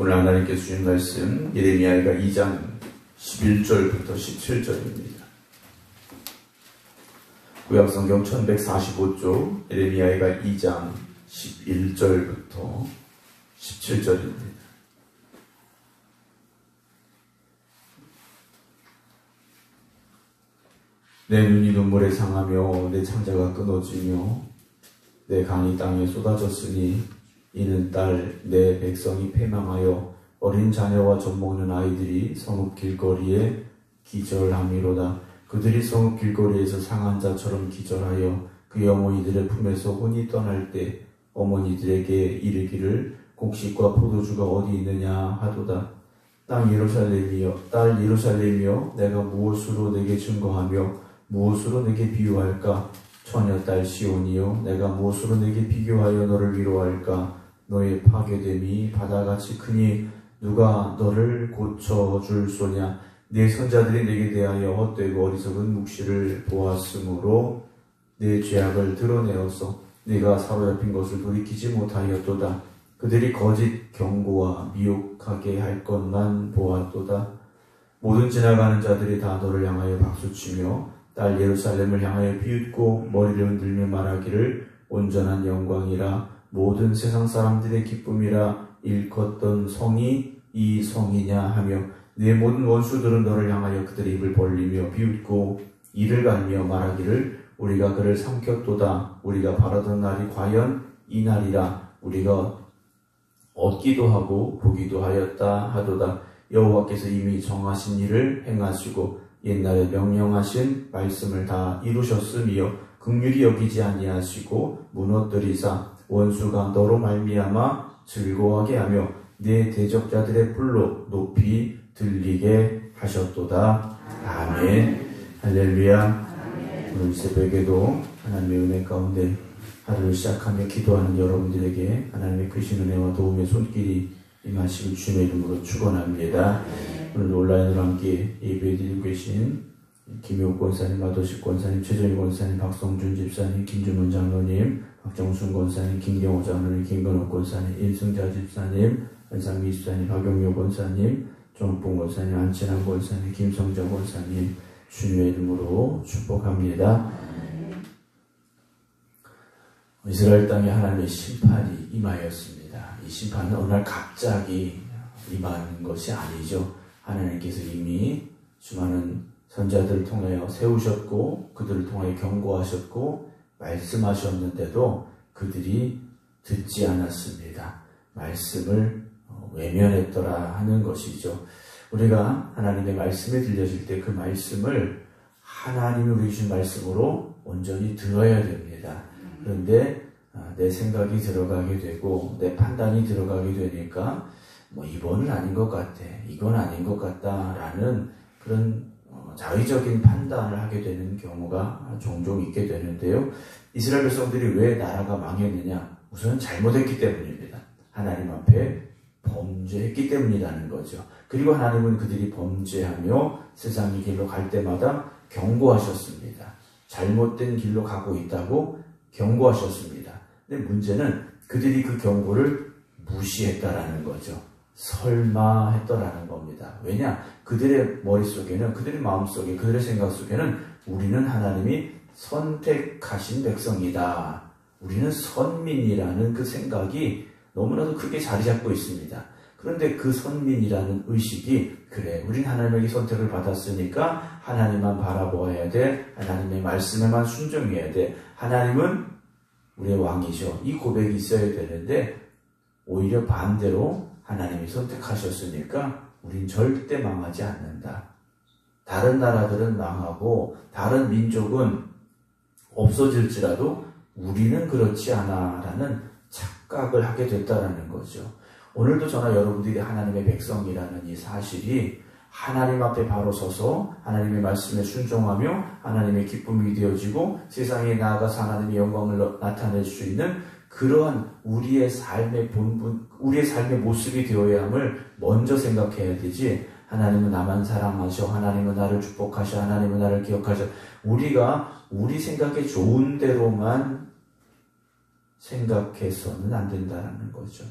오늘 하나님께서 주신 말씀 예레미야가 2장 11절부터 17절입니다. 구약성경 1145쪽 예레미야가 2장 11절부터 17절입니다. 내 눈이 눈물에 상하며 내 창자가 끊어지며 내 강이 땅에 쏟아졌으니 이는 딸 내 백성이 패망하여 어린 자녀와 젖먹는 아이들이 성읍 길거리에 기절함이로다. 그들이 성읍 길거리에서 상한 자처럼 기절하여 그의 어머니들의 품에서 혼이 떠날 때 어머니들에게 이르기를 곡식과 포도주가 어디 있느냐 하도다. 딸 예루살렘이여 내가 무엇으로 내게 증거하며 무엇으로 내게 비유할까? 처녀딸 시온이여 내가 무엇으로 내게 비교하여 너를 위로할까? 너의 파괴됨이 바다같이 크니 누가 너를 고쳐줄 소냐? 네 선자들이 내게 대하여 헛되고 어리석은 묵시를 보았으므로 내 죄악을 드러내어서 네가 사로잡힌 것을 돌이키지 못하였도다. 그들이 거짓 경고와 미혹하게 할 것만 보았도다. 모든 지나가는 자들이 다 너를 향하여 박수치며 딸 예루살렘을 향하여 비웃고 머리를 흔들며 말하기를 온전한 영광이라 모든 세상 사람들의 기쁨이라 일컫던 성이 이 성이냐 하며 내 모든 원수들은 너를 향하여 그들의 입을 벌리며 비웃고 이를 갈며 말하기를 우리가 그를 삼켰도다. 우리가 바라던 날이 과연 이 날이라. 우리가 얻기도 하고 보기도 하였다 하도다. 여호와께서 이미 정하신 일을 행하시고 옛날에 명령하신 말씀을 다 이루셨으며 긍휼히 여기지 아니하시고 무너뜨리사 원수가 너로 말미암아 즐거워하게 하며 내 대적자들의 불로 높이 들리게 하셨도다. 아멘. 할렐루야. 오늘 새벽에도 하나님의 은혜 가운데 하루를 시작하며 기도하는 여러분들에게 하나님의 크신 은혜와 도움의 손길이 임하시길 주님의 이름으로 축원합니다. 오늘 온라인으로 함께 예배드리고 계신 김효욱 권사님, 마도식 권사님, 최정희 권사님, 박성준 집사님, 김준원 장로님, 박정순 권사님, 김경호 장로님, 김건욱 권사님, 임승자 집사님, 한상미 집사님, 박용효 권사님, 정봉 권사님, 안친환 권사님, 김성자 권사님 주님의 이름으로 축복합니다. 이스라엘 땅에 하나님의 심판이 임하였습니다. 이 심판은 어느 날 갑자기 임한 것이 아니죠. 하나님께서 이미 수많은 선자들을 통하여 세우셨고 그들을 통하여 경고하셨고 말씀하셨는데도 그들이 듣지 않았습니다. 말씀을 외면했더라 하는 것이죠. 우리가 하나님의 말씀이 들려질 때 그 말씀을 하나님이 우리 주신 말씀으로 온전히 들어야 됩니다. 그런데 내 생각이 들어가게 되고 내 판단이 들어가게 되니까 이번은 아닌 것 같아, 이건 아닌 것 같다라는 그런 자의적인 판단을 하게 되는 경우가 종종 있게 되는데요. 이스라엘 백성들이 왜 나라가 망했느냐? 우선 잘못했기 때문입니다. 하나님 앞에 범죄했기 때문이라는 거죠. 그리고 하나님은 그들이 범죄하며 세상의 길로 갈 때마다 경고하셨습니다. 잘못된 길로 가고 있다고 경고하셨습니다. 근데 문제는 그들이 그 경고를 무시했다라는 거죠. 설마 했더라는 겁니다. 왜냐? 그들의 머릿속에는, 그들의 마음속에, 그들의 생각 속에는 우리는 하나님이 선택하신 백성이다. 우리는 선민이라는 그 생각이 너무나도 크게 자리 잡고 있습니다. 그런데 그 선민이라는 의식이 그래, 우린 하나님에게 선택을 받았으니까 하나님만 바라보아야 돼. 하나님의 말씀에만 순종해야 돼. 하나님은 우리의 왕이죠. 이 고백이 있어야 되는데 오히려 반대로 하나님이 선택하셨으니까 우린 절대 망하지 않는다. 다른 나라들은 망하고 다른 민족은 없어질지라도 우리는 그렇지 않아 라는 착각을 하게 됐다라는 거죠. 오늘도 저나 여러분들이 하나님의 백성이라는 이 사실이 하나님 앞에 바로 서서 하나님의 말씀에 순종하며 하나님의 기쁨이 되어지고 세상에 나아가서 하나님의 영광을 나타낼 수 있는 그러한 우리의 삶의 본분, 우리의 삶의 모습이 되어야 함을 먼저 생각해야 되지. 하나님은 나만 사랑하셔, 하나님은 나를 축복하셔, 하나님은 나를 기억하셔. 우리가 우리 생각에 좋은 대로만 생각해서는 안 된다는 거죠.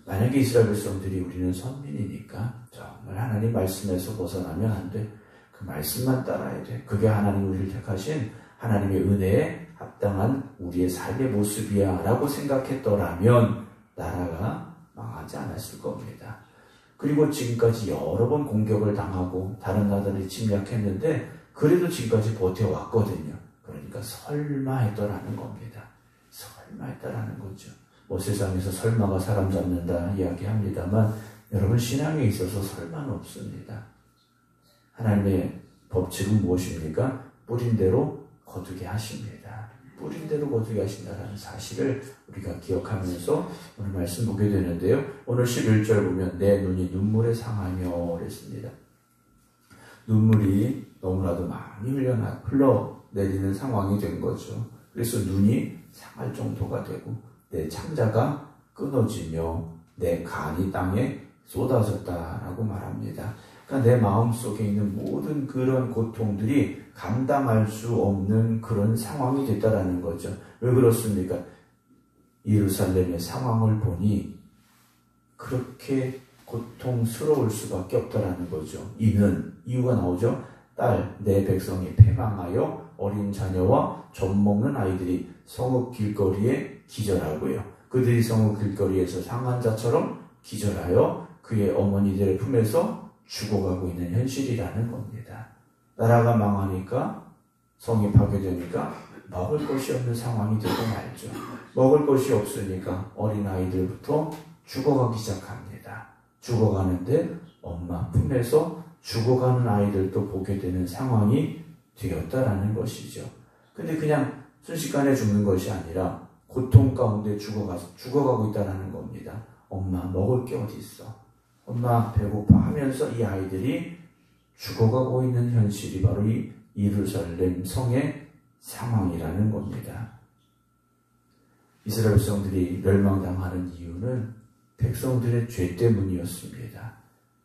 만약에 이스라엘 백성들이 우리는 선민이니까 정말 하나님 말씀에서 벗어나면 안 돼. 그 말씀만 따라야 돼. 그게 하나님 우리를 택하신 하나님의 은혜에 합당한 우리의 삶의 모습이야 라고 생각했더라면 나라가 망하지 않았을 겁니다. 그리고 지금까지 여러 번 공격을 당하고 다른 나라들이 침략했는데 그래도 지금까지 버텨왔거든요. 그러니까 설마 했더라는 겁니다. 설마 했다라는 거죠. 뭐 세상에서 설마가 사람 잡는다 이야기합니다만 여러분 신앙에 있어서 설마는 없습니다. 하나님의 법칙은 무엇입니까? 뿌린 대로 거두게 하십니다. 뿌린 대로 거두게 하신다는 사실을 우리가 기억하면서 오늘 말씀 보게 되는데요. 오늘 11절 보면 내 눈이 눈물에 상하며 그랬습니다. 눈물이 너무나도 많이 흘러내리는 상황이 된 거죠. 그래서 눈이 상할 정도가 되고 내 창자가 끊어지며 내 간이 땅에 쏟아졌다라고 말합니다. 그러니까 내 마음속에 있는 모든 그런 고통들이 감당할 수 없는 그런 상황이 됐다라는 거죠. 왜 그렇습니까? 예루살렘의 상황을 보니 그렇게 고통스러울 수밖에 없다라는 거죠. 이유가 나오죠. 딸, 내 백성이 패망하여 어린 자녀와 젖먹는 아이들이 성읍 길거리에 기절하고요. 그들이 성읍 길거리에서 상한 자처럼 기절하여 그의 어머니들의 품에서 죽어가고 있는 현실이라는 겁니다. 나라가 망하니까 성이 파괴되니까 먹을 것이 없는 상황이 되고 말죠. 먹을 것이 없으니까 어린아이들부터 죽어가기 시작합니다. 죽어가는데 엄마 품에서 죽어가는 아이들도 보게 되는 상황이 되었다라는 것이죠. 근데 그냥 순식간에 죽는 것이 아니라 고통 가운데 죽어가고 있다라는 겁니다. 엄마 먹을 게 어디 있어? 엄마 배고파 하면서 이 아이들이 죽어가고 있는 현실이 바로 이 예루살렘 성의 상황이라는 겁니다. 이스라엘 백성들이 멸망당하는 이유는 백성들의 죄 때문이었습니다.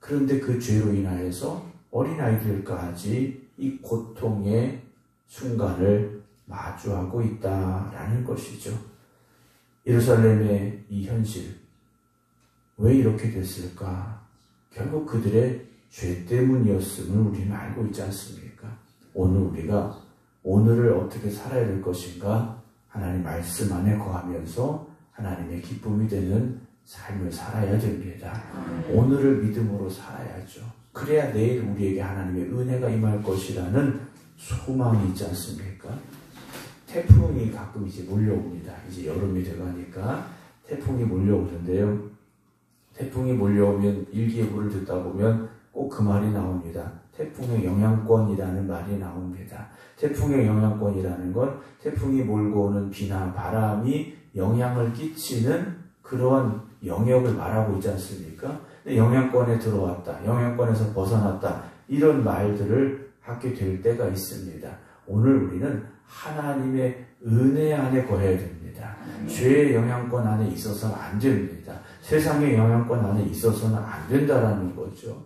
그런데 그 죄로 인하여서 어린아이들까지 이 고통의 순간을 마주하고 있다라는 것이죠. 예루살렘의 이 현실, 왜 이렇게 됐을까? 결국 그들의 죄 때문이었음을 우리는 알고 있지 않습니까? 오늘 우리가 오늘을 어떻게 살아야 될 것인가? 하나님 말씀 안에 거하면서 하나님의 기쁨이 되는 삶을 살아야 됩니다. 오늘을 믿음으로 살아야죠. 그래야 내일 우리에게 하나님의 은혜가 임할 것이라는 소망이 있지 않습니까? 태풍이 가끔 이제 몰려옵니다. 이제 여름이 돼가니까 태풍이 몰려오는데요. 태풍이 몰려오면 일기예보를 듣다 보면 꼭 그 말이 나옵니다. 태풍의 영향권이라는 말이 나옵니다. 태풍의 영향권이라는 건 태풍이 몰고 오는 비나 바람이 영향을 끼치는 그런 영역을 말하고 있지 않습니까? 근데 영향권에 들어왔다, 영향권에서 벗어났다, 이런 말들을 하게 될 때가 있습니다. 오늘 우리는 하나님의 은혜 안에 거해야 됩니다. 죄의 영향권 안에 있어서는 안 됩니다. 세상의 영향권 안에 있어서는 안 된다라는 거죠.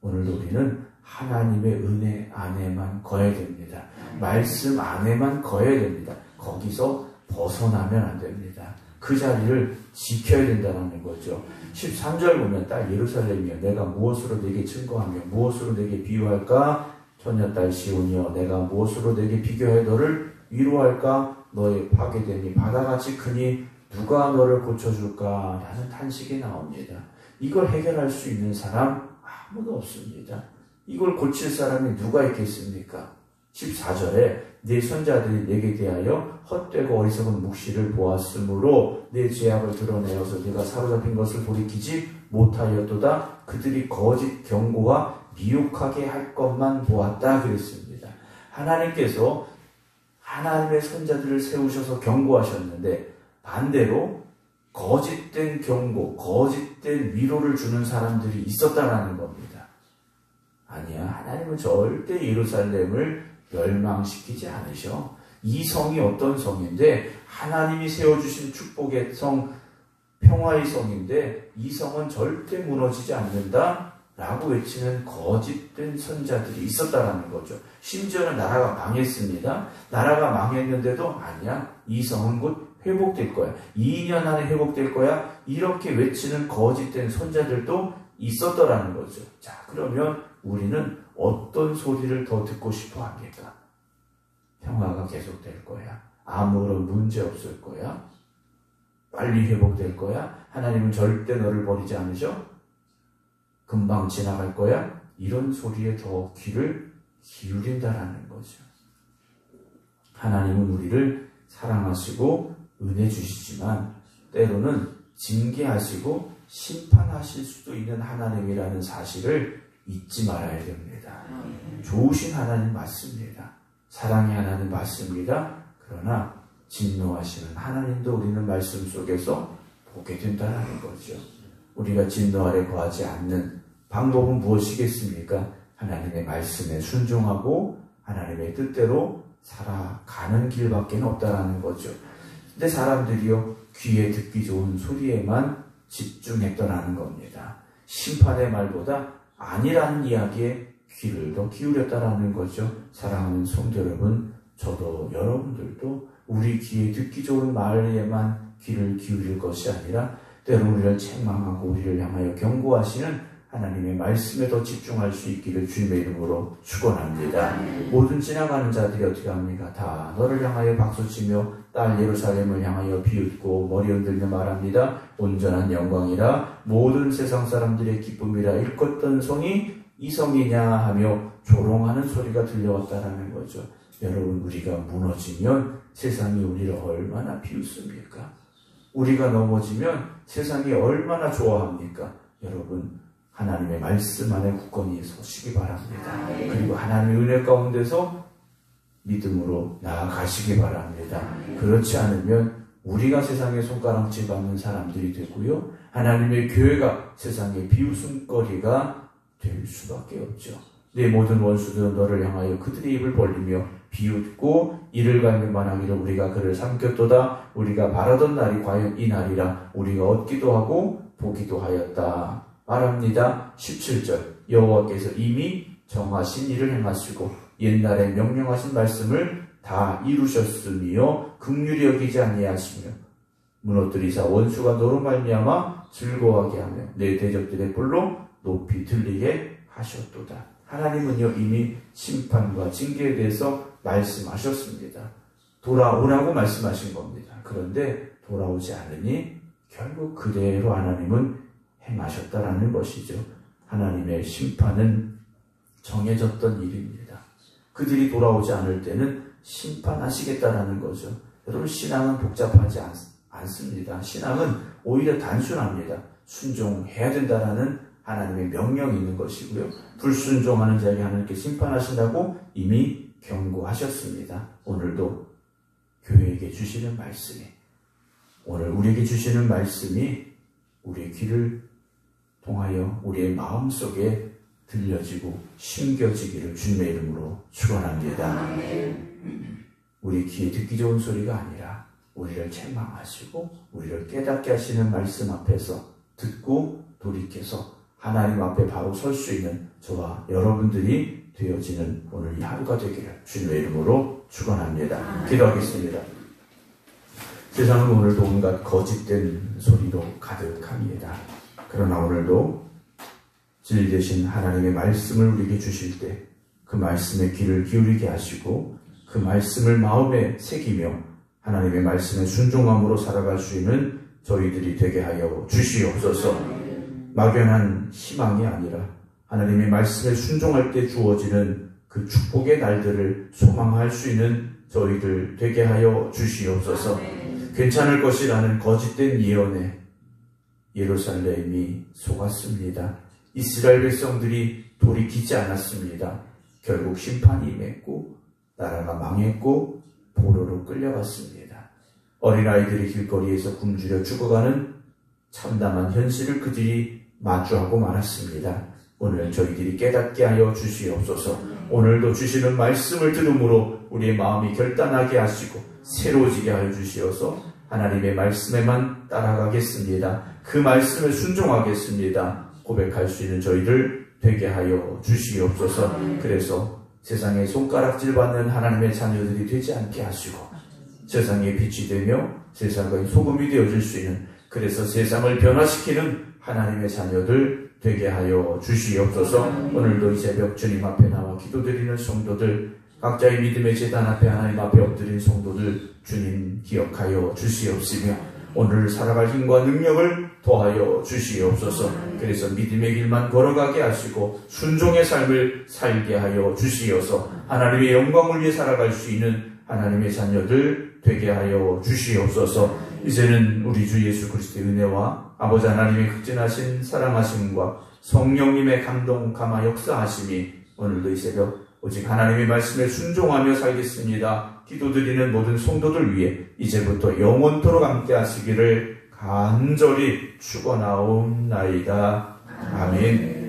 오늘도 우리는 하나님의 은혜 안에만 거해야 됩니다. 말씀 안에만 거해야 됩니다. 거기서 벗어나면 안 됩니다. 그 자리를 지켜야 된다는 거죠. 13절 보면 딸 예루살렘이여 내가 무엇으로 내게 증거하며 무엇으로 내게 비유할까? 처녀딸 시온이여 내가 무엇으로 내게 비교해 너를 위로할까? 너의 파괴됨이 바다같이 크니 누가 너를 고쳐줄까? 라는 탄식이 나옵니다. 이걸 해결할 수 있는 사람 아무도 없습니다. 이걸 고칠 사람이 누가 있겠습니까? 14절에 내 손자들이 내게 대하여 헛되고 어리석은 묵시를 보았으므로 내 죄악을 드러내어서 네가 사로잡힌 것을 돌이키지 못하였도다. 그들이 거짓 경고와 미혹하게 할 것만 보았다 그랬습니다. 하나님께서 하나님의 손자들을 세우셔서 경고하셨는데 반대로 거짓된 경고, 거짓된 위로를 주는 사람들이 있었다라는 겁니다. 아니야, 하나님은 절대 예루살렘을 멸망시키지 않으셔. 이 성이 어떤 성인데 하나님이 세워주신 축복의 성, 평화의 성인데 이 성은 절대 무너지지 않는다 라고 외치는 거짓된 선자들이 있었다라는 거죠. 심지어는 나라가 망했습니다. 나라가 망했는데도 아니야, 이 성은 곧 회복될 거야. 2년 안에 회복될 거야. 이렇게 외치는 거짓된 선자들도 있었더라는 거죠. 자, 그러면 우리는 어떤 소리를 더 듣고 싶어 합니까? 평화가 계속될 거야. 아무런 문제 없을 거야. 빨리 회복될 거야. 하나님은 절대 너를 버리지 않으셔. 금방 지나갈 거야. 이런 소리에 더 귀를 기울인다라는 거죠. 하나님은 우리를 사랑하시고 은혜 주시지만 때로는 징계하시고 심판하실 수도 있는 하나님이라는 사실을 잊지 말아야 됩니다. 좋으신 하나님 맞습니다. 사랑의 하나님 맞습니다. 그러나 진노하시는 하나님도 우리는 말씀 속에서 보게 된다는 거죠. 우리가 진노 아래 거하지 않는 방법은 무엇이겠습니까? 하나님의 말씀에 순종하고 하나님의 뜻대로 살아가는 길밖에 없다라는 거죠. 근데 사람들이요, 귀에 듣기 좋은 소리에만 집중했더라는 겁니다. 심판의 말보다 아니라는 이야기에 귀를 더 기울였다라는 거죠. 사랑하는 성도 여러분, 저도 여러분들도 우리 귀에 듣기 좋은 말에만 귀를 기울일 것이 아니라 때로 우리를 책망하고 우리를 향하여 경고하시는 하나님의 말씀에 더 집중할 수 있기를 주님의 이름으로 축원합니다. 모든 지나가는 자들이 어떻게 합니까? 다 너를 향하여 박수치며 딸 예루살렘을 향하여 비웃고 머리 흔들며 말합니다. 온전한 영광이라 모든 세상 사람들의 기쁨이라 일컫던 성이 이 성이냐 하며 조롱하는 소리가 들려왔다라는 거죠. 여러분, 우리가 무너지면 세상이 우리를 얼마나 비웃습니까? 우리가 넘어지면 세상이 얼마나 좋아합니까? 여러분, 하나님의 말씀 안에 굳건히 서시기 바랍니다. 그리고 하나님의 은혜 가운데서 믿음으로 나아가시기 바랍니다. 그렇지 않으면 우리가 세상의 손가락질 받는 사람들이 되고요, 하나님의 교회가 세상의 비웃음거리가 될 수밖에 없죠. 내 모든 원수들은 너를 향하여 그들의 입을 벌리며 비웃고 이를 갈면만 하기를 우리가 그를 삼켰도다. 우리가 바라던 날이 과연 이 날이라. 우리가 얻기도 하고 보기도 하였다 말합니다. 17절, 여호와께서 이미 정하신 일을 행하시고 옛날에 명령하신 말씀을 다 이루셨으며 긍휼히 여기지 아니하시며 무너뜨리사 원수가 너로 말미암아 즐거워하게 하며 내 대적들의 뿔로 높이 들리게 하셨도다. 하나님은요, 이미 심판과 징계에 대해서 말씀하셨습니다. 돌아오라고 말씀하신 겁니다. 그런데 돌아오지 않으니 결국 그대로 하나님은 행하셨다라는 것이죠. 하나님의 심판은 정해졌던 일입니다. 그들이 돌아오지 않을 때는 심판하시겠다라는 거죠. 여러분, 신앙은 복잡하지 않습니다. 신앙은 오히려 단순합니다. 순종해야 된다라는 하나님의 명령이 있는 것이고요. 불순종하는 자에게 하나님께 심판하신다고 이미 경고하셨습니다. 오늘도 교회에게 주시는 말씀이, 오늘 우리에게 주시는 말씀이 우리의 귀를 통하여 우리의 마음속에 들려지고 심겨지기를 주님의 이름으로 축원합니다. 우리 귀에 듣기 좋은 소리가 아니라 우리를 책망하시고 우리를 깨닫게 하시는 말씀 앞에서 듣고 돌이켜서 하나님 앞에 바로 설 수 있는 저와 여러분들이 되어지는 오늘 이 하루가 되기를 주님의 이름으로 축원합니다. 기도하겠습니다. 세상은 오늘도 온갖 거짓된 소리로 가득합니다. 그러나 오늘도 진리 되신 하나님의 말씀을 우리에게 주실 때 그 말씀에 귀를 기울이게 하시고 그 말씀을 마음에 새기며 하나님의 말씀에 순종함으로 살아갈 수 있는 저희들이 되게 하여 주시옵소서. 막연한 희망이 아니라 하나님의 말씀에 순종할 때 주어지는 그 축복의 날들을 소망할 수 있는 저희들 되게 하여 주시옵소서. 괜찮을 것이라는 거짓된 예언에 예루살렘이 속았습니다. 이스라엘 백성들이 돌이키지 않았습니다. 결국 심판이 임했고 나라가 망했고 포로로 끌려갔습니다. 어린아이들이 길거리에서 굶주려 죽어가는 참담한 현실을 그들이 마주하고 말았습니다. 오늘 저희들이 깨닫게 하여 주시옵소서. 오늘도 주시는 말씀을 들음으로 우리의 마음이 결단하게 하시고 새로워지게 하여 주시어서 하나님의 말씀에만 따라가겠습니다. 그 말씀에 순종하겠습니다. 고백할 수 있는 저희들 되게 하여 주시옵소서. 그래서 세상에 손가락질 받는 하나님의 자녀들이 되지 않게 하시고 세상의 빛이 되며 세상의 소금이 되어줄 수 있는 그래서 세상을 변화시키는 하나님의 자녀들 되게 하여 주시옵소서. 오늘도 이 새벽 주님 앞에 나와 기도드리는 성도들, 각자의 믿음의 제단 앞에 하나님 앞에 엎드린 성도들 주님 기억하여 주시옵시며 오늘 살아갈 힘과 능력을 더하여 주시옵소서. 그래서 믿음의 길만 걸어가게 하시고 순종의 삶을 살게 하여 주시어서 하나님의 영광을 위해 살아갈 수 있는 하나님의 자녀들 되게 하여 주시옵소서. 이제는 우리 주 예수 그리스도의 은혜와 아버지 하나님의 극진하신 사랑하심과 성령님의 감동 감화 역사하심이 오늘도 이 새벽 오직 하나님의 말씀에 순종하며 살겠습니다. 기도드리는 모든 성도들 위해 이제부터 영원토록 함께 하시기를 간절히 축원하옵나이다. 아멘.